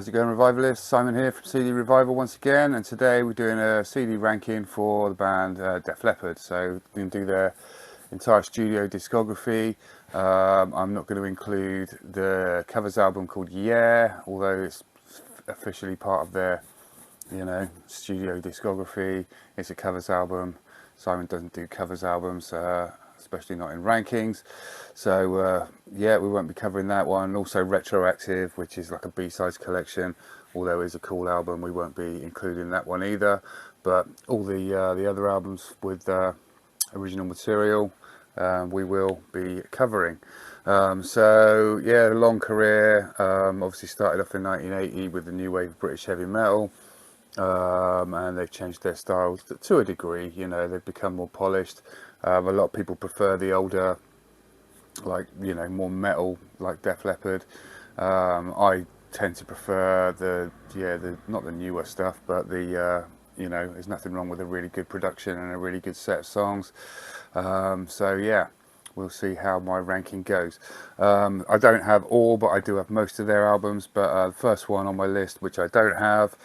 How's it going, Revivalists? Simon here from CD Revival once again, and today we're doing a CD ranking for the band Def Leppard. So we can do their entire studio discography. I'm not going to include the covers album called Yeah, although it's officially part of their, studio discography. It's a covers album. Simon doesn't do covers albums, especially not in rankings. So yeah, we won't be covering that one. Also Retroactive, which is like a B-sides collection, although it's a cool album, we won't be including that one either. But all the other albums with original material, we will be covering. So yeah, a long career. Obviously started off in 1980 with the new wave of British heavy metal. And they've changed their styles to a degree. They've become more polished. A lot of people prefer the older, like, more metal, like Def Leppard. I tend to prefer the not the newer stuff, but there's nothing wrong with a really good production and a really good set of songs. So yeah, we'll see how my ranking goes. I don't have all, but I do have most of their albums. But the first one on my list, which I don't have,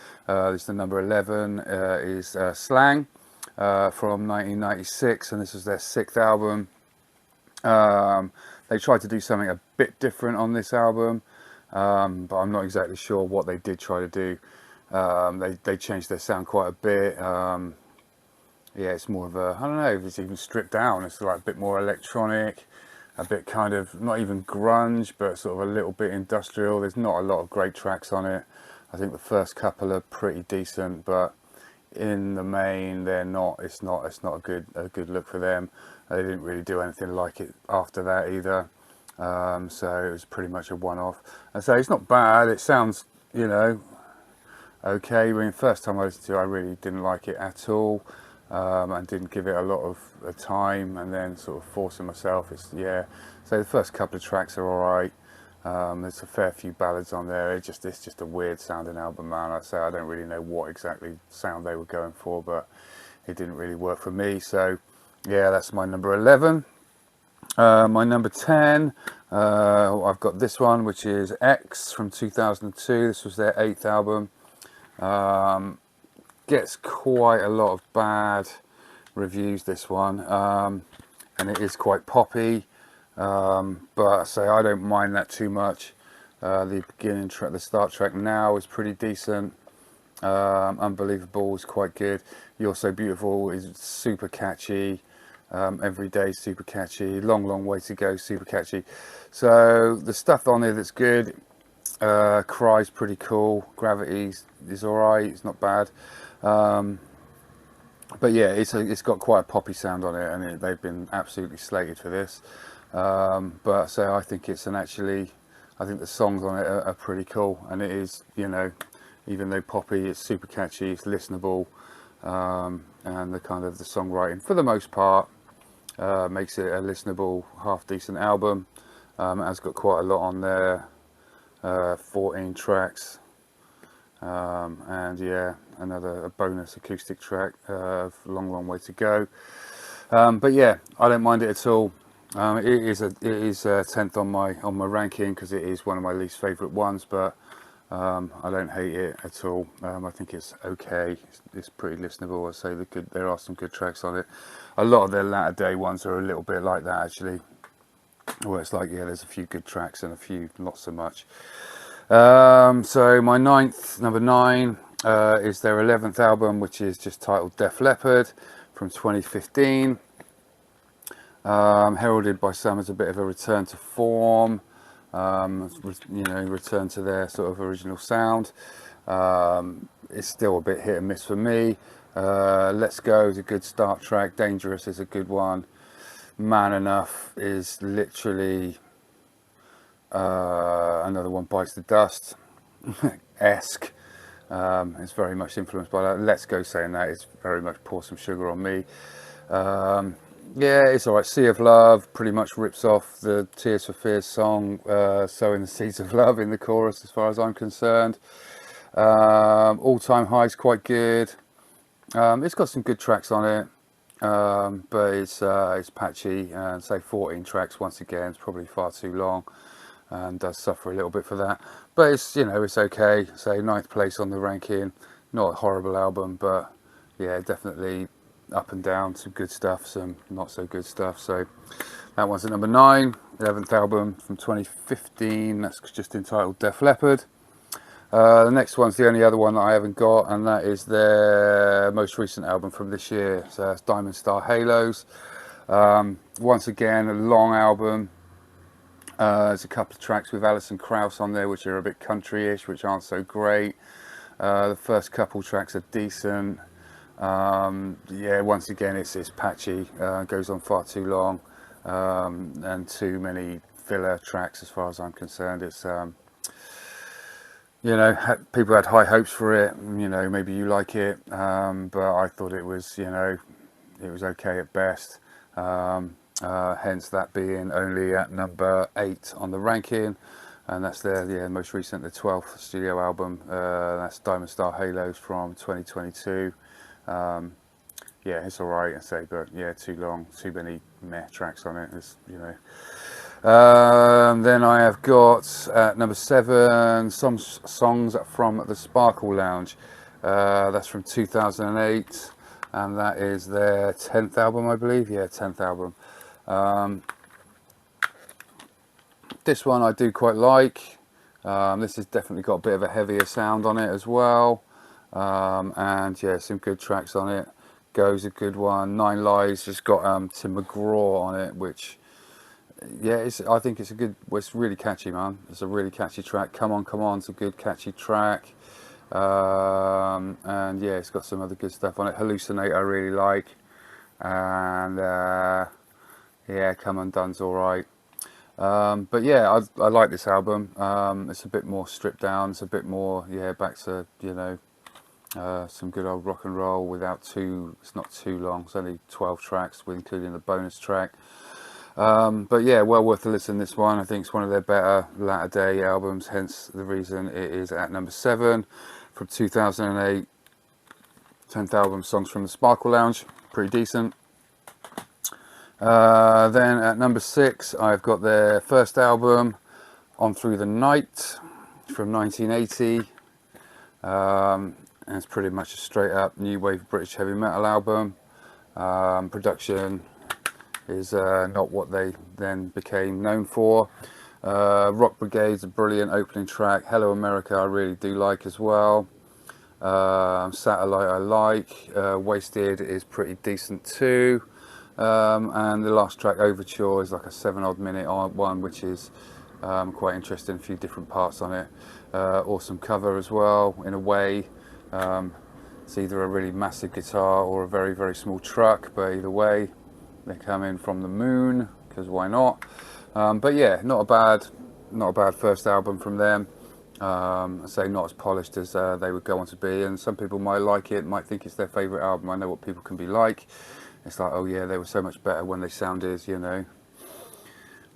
is the number 11, is Slang, from 1996, and this was their 6th album. They tried to do something a bit different on this album, but I'm not exactly sure what they did try to do. They changed their sound quite a bit. Yeah, it's more of a, I don't know if it's even stripped down. It's like a bit more electronic, a bit kind of, not even grunge, but sort of a little bit industrial. There's not a lot of great tracks on it. I think the first couple are pretty decent, but in the main, they're not. It's not a good look for them. They didn't really do anything like it after that either. So it was pretty much a one-off. And so it's not bad. It sounds, okay. I mean, first time I listened to it, I really didn't like it at all. And didn't give it a lot of time, and then sort of forcing myself. So the first couple of tracks are alright. There's a fair few ballads on there. It's just a weird sounding album, man. I don't really know what exactly sound they were going for, but it didn't really work for me. So yeah, that's my number 11. My number 10, I've got this one, which is X from 2002. This was their 8th album. Gets quite a lot of bad reviews, this one, and it is quite poppy, but so I don't mind that too much. The beginning track, the start track Now, is pretty decent. Unbelievable is quite good. You're So Beautiful is super catchy. Every Day, super catchy. Long Way to Go, super catchy. So the stuff on there that's good. Cry's pretty cool. Gravity is alright, it's not bad. But yeah, it's got quite a poppy sound on it, and they've been absolutely slated for this. But so I think I think the songs on it are pretty cool, and it is, even though poppy, it's super catchy, it's listenable, and the kind of the songwriting for the most part makes it a listenable, half decent album. It has got quite a lot on there, 14 tracks. And yeah, a bonus acoustic track of Long Way to Go. But yeah, I don't mind it at all. It is 10th on my ranking, because it is one of my least favourite ones, but I don't hate it at all. I think it's okay. It's pretty listenable. I say there are some good tracks on it. A lot of their latter day ones are a little bit like that, actually, where it's like, yeah, there's a few good tracks and a few not so much. So my number 9, is their 11th album, which is just titled Def Leppard, from 2015. Heralded by some as a bit of a return to form, return to their sort of original sound. It's still a bit hit and miss for me. Let's Go is a good start track. Dangerous is a good one. Man Enough is literally another one bites the dust esque. It's very much influenced by that. Let's Go, saying that, it's very much Pour Some Sugar on Me. Yeah, it's alright. Sea of Love pretty much rips off the Tears for Fears song, Sowing the Seeds of Love, in the chorus, as far as I'm concerned. All Time High is quite good. It's got some good tracks on it, but it's patchy, and say 14 tracks once again, it's probably far too long. and does suffer a little bit for that. But it's, you know, it's okay. So 9th place on the ranking. Not a horrible album, but yeah, definitely up and down. Some good stuff, some not so good stuff. So that one's at number 9. 11th album from 2015. That's just entitled Def Leppard. The next one's the only other one that I haven't got, and that is their most recent album from this year. So that's Diamond Star Halos. Once again, a long album. There's a couple of tracks with Alison Krauss on there which are a bit country-ish, which aren't so great. The first couple tracks are decent. Yeah, once again it's patchy, goes on far too long, and too many filler tracks as far as I'm concerned. It's you know, people had high hopes for it, you know, maybe you like it, but I thought it was, you know, it was okay at best. Hence that being only at number 8 on the ranking, and that's their most recent, the 12th studio album. That's Diamond Star Halos from 2022. Yeah, it's alright, I say, but yeah, too long, too many meh tracks on it. It's, you know. Then I have got at number 7 some songs from the Sparkle Lounge. That's from 2008, and that is their 10th album, I believe. Yeah, 10th album. This one I do quite like. This has definitely got a bit of a heavier sound on it as well, and yeah, some good tracks on it. Go's a good one. Nine Lives has got Tim McGraw on it, which yeah, I think it's a good. Well, it's really catchy, man. It's a really catchy track. Come On, Come On, it's a good catchy track, and yeah, it's got some other good stuff on it. Hallucinate I really like, and yeah, Come Undone's alright. But yeah, I like this album. It's a bit more stripped down. It's a bit more, yeah, back to, you know, some good old rock and roll without it's not too long. It's only 12 tracks, including the bonus track. But yeah, well worth a listen, this one. I think it's one of their better latter day albums, hence the reason it is at number 7 from 2008. 10th album, Songs from the Sparkle Lounge. Pretty decent. Then at number 6, I've got their first album, On Through the Night, from 1980. And it's pretty much a straight up new wave British heavy metal album. Production is not what they then became known for. Rock Brigade's a brilliant opening track. Hello America I really do like as well. Satellite I like. Wasted is pretty decent too. And the last track, Overture, is like a 7-odd minute one, which is quite interesting. A few different parts on it. Awesome cover as well, in a way. It's either a really massive guitar or a very, very small truck, but either way, they come in from the moon, because why not? But yeah, not a bad first album from them. I say not as polished as they would go on to be, and some people might like it, might think it's their favourite album. I know what people can be like. It's like, oh yeah, they were so much better when they sounded, you know,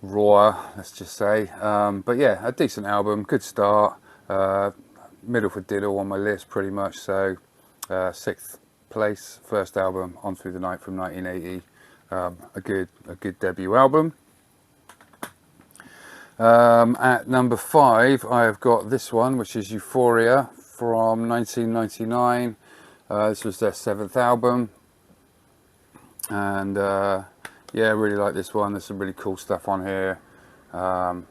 raw, let's just say. But yeah, a decent album, good start. Middle for diddle on my list, pretty much. So 6th place, first album, On Through the Night from 1980. A good debut album. At number 5, I have got this one, which is Euphoria from 1999. This was their 7th album. And yeah, I really like this one. There's some really cool stuff on here. Yeah,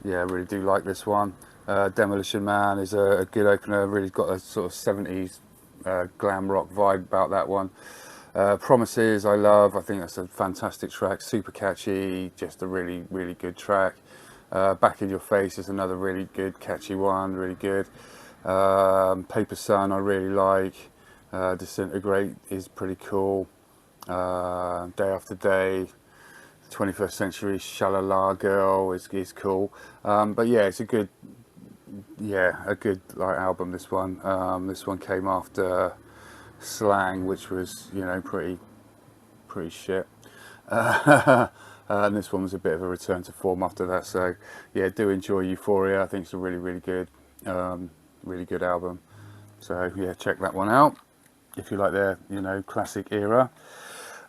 I really do like this one. Demolition Man is a good opener. Really got a sort of 70s glam rock vibe about that one. Promises I love. I think that's a fantastic track. Super catchy. Just a really, really good track. Back in Your Face is another really good catchy one. Really good. Paper Sun I really like. Disintegrate is pretty cool. Day After Day, 21st Century Shalala Girl is cool. But yeah, it's a good like album, this one. This one came after Slang, which was, you know, pretty shit. And this one was a bit of a return to form after that. So yeah, do enjoy Euphoria. I think it's a really good album. So yeah, check that one out if you like their, you know, classic era.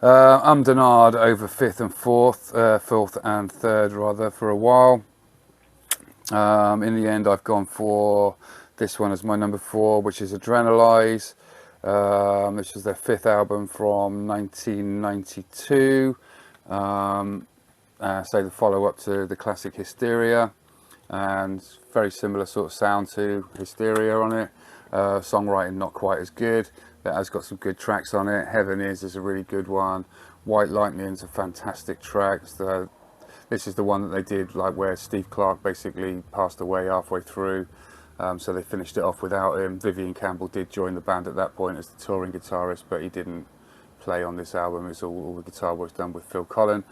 Denard over 5th and 4th, 4th and 3rd rather, for a while. In the end, I've gone for this one as my number 4, which is Adrenalize. This was their 5th album from 1992. So the follow-up to the classic Hysteria, and very similar sort of sound to Hysteria on it. Songwriting not quite as good. It has got some good tracks on it. Heaven is a really good one. White Lightning's a fantastic track. This is the one that they did like where Steve Clark basically passed away halfway through, so they finished it off without him. Vivian Campbell did join the band at that point as the touring guitarist, but he didn't play on this album. It's all the guitar work done with Phil Collen.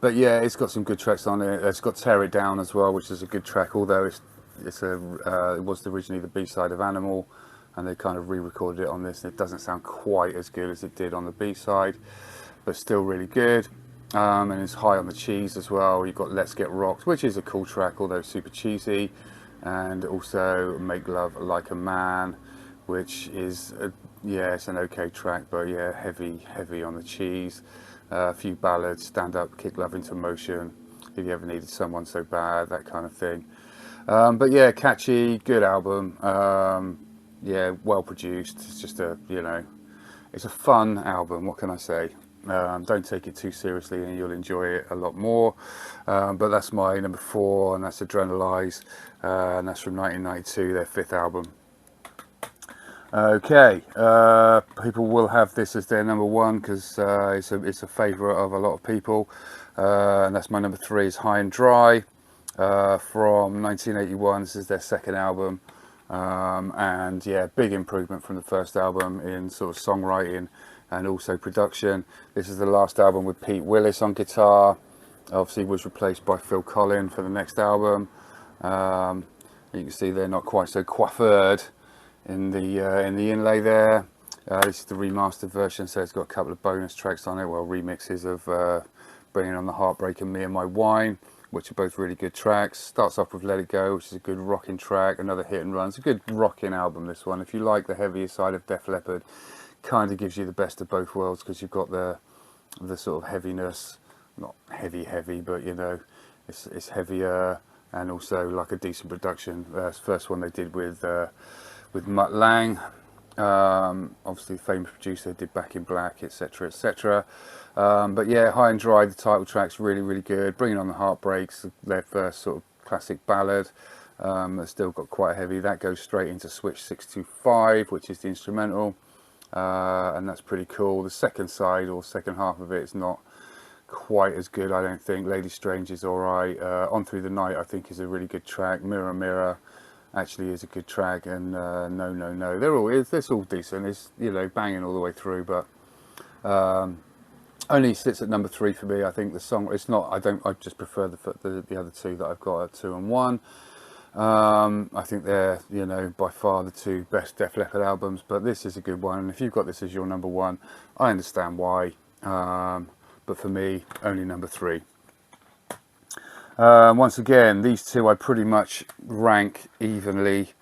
But yeah, it's got some good tracks on it. It's got Tear It Down as well, which is a good track, although it was originally the B-side of Animal, and they kind of re-recorded it on this, and it doesn't sound quite as good as it did on the B-side, but still really good. And it's high on the cheese as well. You've got Let's Get Rocked, which is a cool track, although super cheesy, and also Make Love Like a Man, which is yeah, it's an okay track, but yeah, heavy on the cheese. A few ballads, Stand Up, Kick Love Into Motion, If You Ever Needed Someone So Bad, that kind of thing. But yeah, catchy, good album. Yeah, well produced. It's just it's a fun album. What can I say? Don't take it too seriously, and you'll enjoy it a lot more. But that's my number 4, and that's Adrenalize, and that's from 1992, their 5th album. Okay, people will have this as their number 1 because it's a favourite of a lot of people, and that's my number 3 is High and Dry, from 1981. This is their 2nd album, and yeah, big improvement from the first album in sort of songwriting and also production. This is the last album with Pete Willis on guitar. Obviously was replaced by Phil Collen for the next album. You can see they're not quite so coiffured in the inlay there. This is the remastered version, so it's got a couple of bonus tracks on it, well, remixes of Bringing on the Heartbreak and Me and My Wine, which are both really good tracks. Starts off with Let It Go, which is a good rocking track, another hit and run. It's a good rocking album, this one. If you like the heavier side of Def Leppard, kind of gives you the best of both worlds, because you've got the sort of heaviness, not heavy, but you know, it's heavier, and also like a decent production. First one they did with Mutt Lange, obviously famous producer, did Back in Black, etc, etc. But yeah, High and Dry, the title track's really good. Bringing on the Heartbreaks, their first sort of classic ballad. It's still got quite heavy. That goes straight into Switch 625, which is the instrumental, and that's pretty cool. The second side, or second half of it, is not quite as good, I don't think. Lady Strange is alright. On Through the Night, I think, is a really good track. Mirror Mirror actually is a good track, and No No No, it's all decent. It's, you know, banging all the way through, but only sits at number 3 for me. I think the song, it's not, I just prefer the other 2 that I've got at 2 and 1. I think they're, you know, by far the 2 best Def Leppard albums, but this is a good one, and if you've got this as your number 1, I understand why, but for me, only number 3. Once again, these 2 I pretty much rank evenly,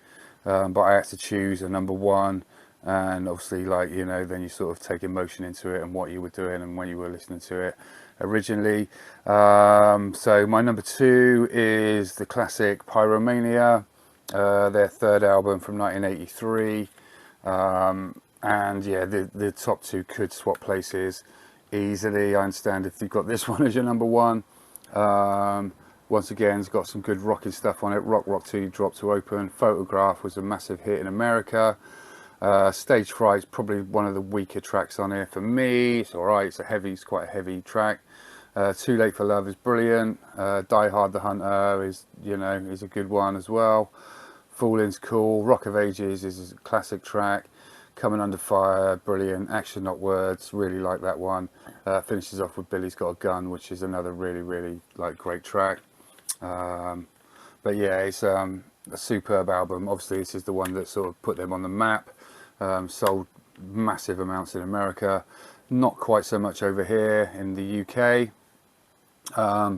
but I had to choose a number 1, and obviously, like, you know, then you sort of take emotion into it and what you were doing and when you were listening to it originally. So my number 2 is the classic Pyromania, their 3rd album from 1983, and yeah, the top 2 could swap places easily. I understand if you've got this one as your number 1. Once again, it's got some good rocking stuff on it. Rock 2, Drop to Open. Photograph was a massive hit in America. Stage Fright's probably one of the weaker tracks on here for me. It's alright, it's quite a heavy track. Too Late for Love is brilliant. Die Hard the Hunter is, you know, is a good one as well. Falling's cool. Rock of Ages is a classic track. Coming Under Fire, brilliant. Action Not Words, really like that one. Finishes off with Billy's Got a Gun, which is another really like great track. But yeah, it's a superb album. Obviously, this is the one that sort of put them on the map. Sold massive amounts in America, not quite so much over here in the UK.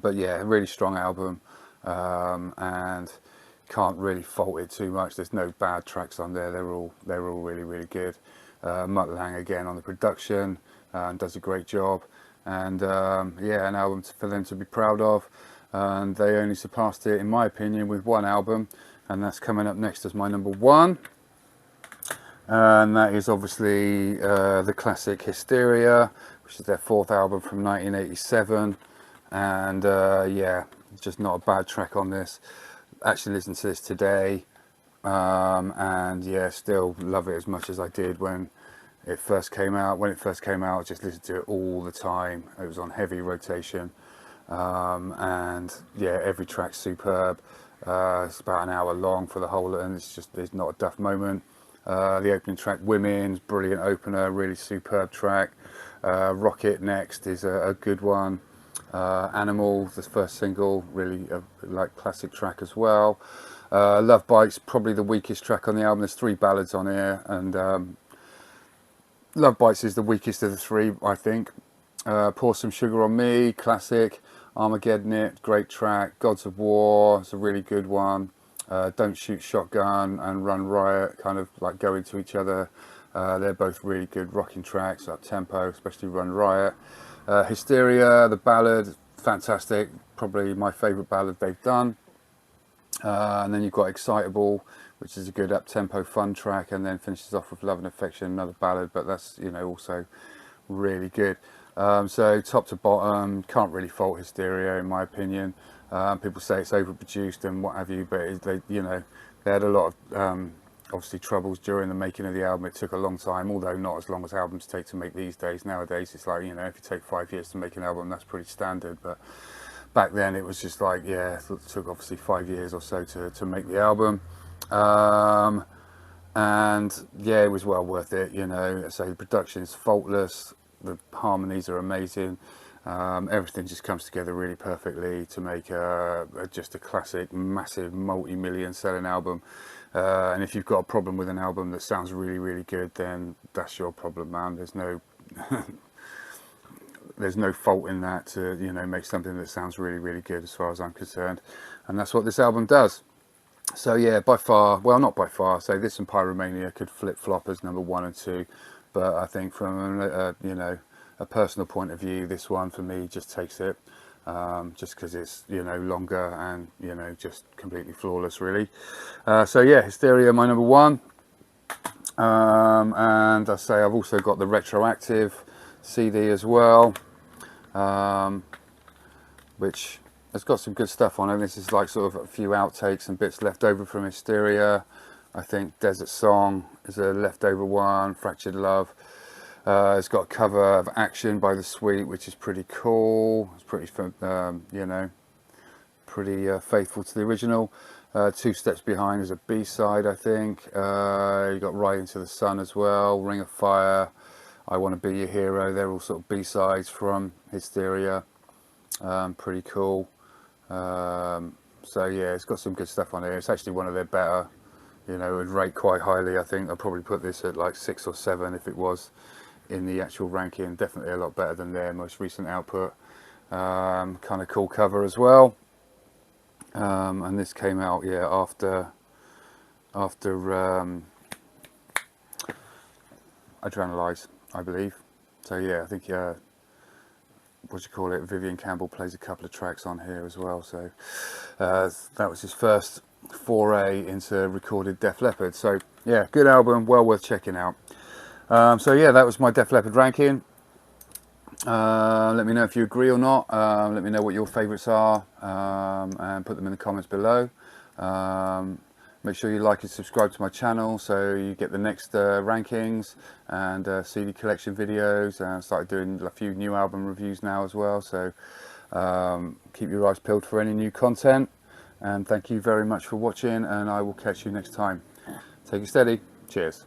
But yeah, really strong album, and can't really fault it too much. There's no bad tracks on there. They're all really good. Mutt Lange again on the production, does a great job, and yeah, an album for them to be proud of. and they only surpassed it, in my opinion, with one album, and that's coming up next as my number one. And that is obviously the classic Hysteria, which is their fourth album from 1987. And yeah, just not a bad track on this. Actually listened to this today, and yeah, still love it as much as I did when it first came out. When it first came out, I just listened to it all the time. It was on heavy rotation, and yeah, every track's superb. It's about an hour long for the whole, and there's not a duff moment. The opening track, Women's, brilliant opener, really superb track. Rocket next is a good one. Animal, the first single, really like classic track as well. Love Bites, probably the weakest track on the album. There's 3 ballads on here, and Love Bites is the weakest of the 3, I think. Pour Some Sugar on Me, classic. Armageddon It, great track. Gods of War, it's a really good one. Don't Shoot Shotgun and Run Riot kind of like go into each other. They're both really good rocking tracks, up tempo, especially Run Riot. Hysteria, the ballad, fantastic, probably my favourite ballad they've done. And then you've got Excitable, which is a good up tempo fun track, and then finishes off with Love and Affection, another ballad, but that's, you know, also really good. So top to bottom, can't really fault Hysteria in my opinion. People say it's overproduced and what have you, but they had a lot of obviously troubles during the making of the album. It took a long time, although not as long as albums take to make these days. Nowadays it's like, you know, if you take 5 years to make an album, that's pretty standard, but back then it was just like, yeah, it took obviously 5 years or so to make the album. And yeah, it was well worth it, you know. So the production is faultless, the harmonies are amazing, everything just comes together really perfectly to make just a classic, massive, multi-million selling album. And if you've got a problem with an album that sounds really, really good, then that's your problem, man. There's no there's no fault in that to, you know, make something that sounds really, really good as far as I'm concerned. And that's what this album does. So yeah, by far, well, not by far, so this and Pyromania could flip-flop as number 1 and 2, but I think from you know, a personal point of view, this one for me just takes it, just because it's, you know, longer and, you know, just completely flawless really. So yeah, Hysteria, my number 1. And I say I've also got the retroactive CD as well, which has got some good stuff on it. This is like sort of a few outtakes and bits left over from Hysteria. I think Desert Song is a leftover one, Fractured Love. It's got a cover of Action by The Sweet, which is pretty cool. It's pretty, you know, pretty faithful to the original. 2 Steps Behind is a B-side, I think. You got Right Into the Sun as well, Ring of Fire, I Want to Be Your Hero. They're all sort of B-sides from Hysteria. Pretty cool. So yeah, it's got some good stuff on here. It's actually one of their better, you know, would rate quite highly. I think I'll probably put this at like 6 or 7 if it was in the actual ranking. Definitely a lot better than their most recent output. Kind of cool cover as well. And this came out, yeah, after Adrenalize, I believe. So yeah, I think what do you call it, Vivian Campbell plays a couple of tracks on here as well. So that was his first foray into recorded Def Leppard. So yeah, good album, well worth checking out. So yeah, that was my Def Leppard ranking. Let me know if you agree or not. Let me know what your favourites are, and put them in the comments below. Make sure you like and subscribe to my channel so you get the next rankings and CD collection videos. I started doing a few new album reviews now as well, so keep your eyes peeled for any new content. And thank you very much for watching, and I will catch you next time. Take it steady. Cheers.